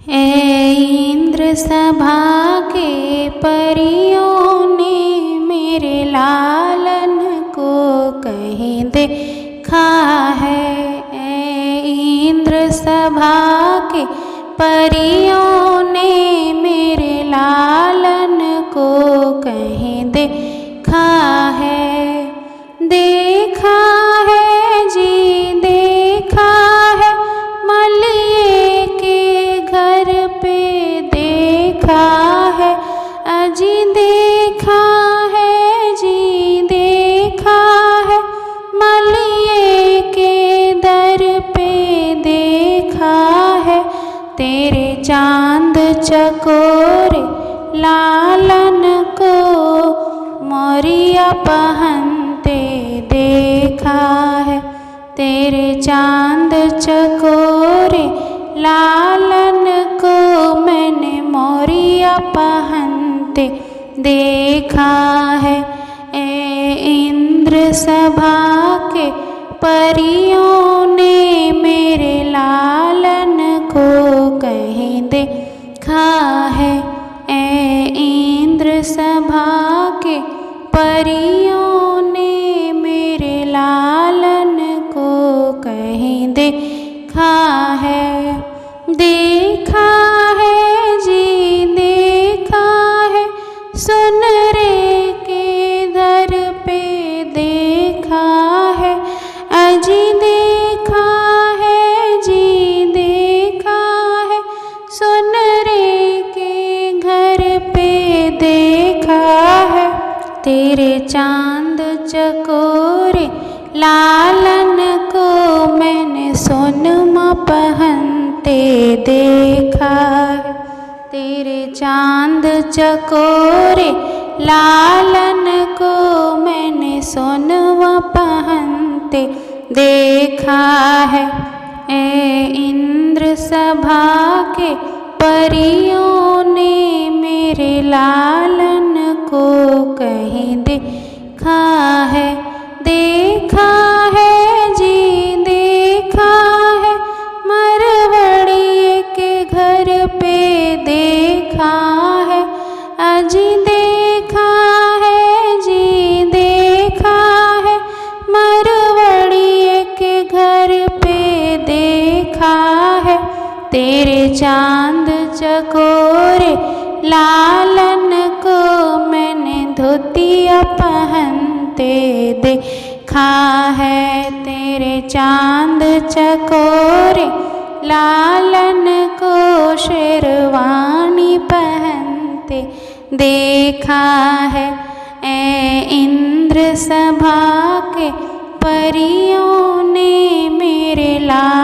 ऐ इंद्र सभा के परियों ने मेरे लालन को कहीं देखा है। ऐ इंद्र सभा के परियों ने मेरे लालन को कहीं देखा है। देखा है जी देखा है, मलिए के घर पे देखा है। अजी देखा है जी देखा है, मलिए के दर पे देखा है। तेरे चांद चकोरे लालन को मोरिया पहनते देखा है। तेरे चांद चकोरे लालन को मैंने मोरिया पहनते देखा है। ऐ इंद्र सभा के परियों ने मेरे लालन को कहीं देखा है। ऐ इंद्र सभा के परियों ने मेरे लालन को कहीं देखा है। देखा है जी देखा है, सुनरे के दर पे देखा है। अजी देखा है जी देखा है, सुनरे के घर पे देखा है। तेरे चांद चकोरे लालन को मैंने सोनमा पहनते देखा है। तेरे चांद चकोरे लालन को मैंने सोनवा पहनते देखा है। ऐ इंद्र सभा के परियों ने मेरे लालन को कहीं देखा है। देखा है जी देखा है, मरवड़िए के घर पे देखा है। अजी देखा है जी देखा है, मरवड़िए के घर पे देखा है। तेरे चांद चकोरे लालन को मैंने धोतिया पहनते देखा है। तेरे चांद चकोरे लालन को शेरवानी पहनते देखा है। ऐ इंद्र सभा के परियों ने मेरे लालन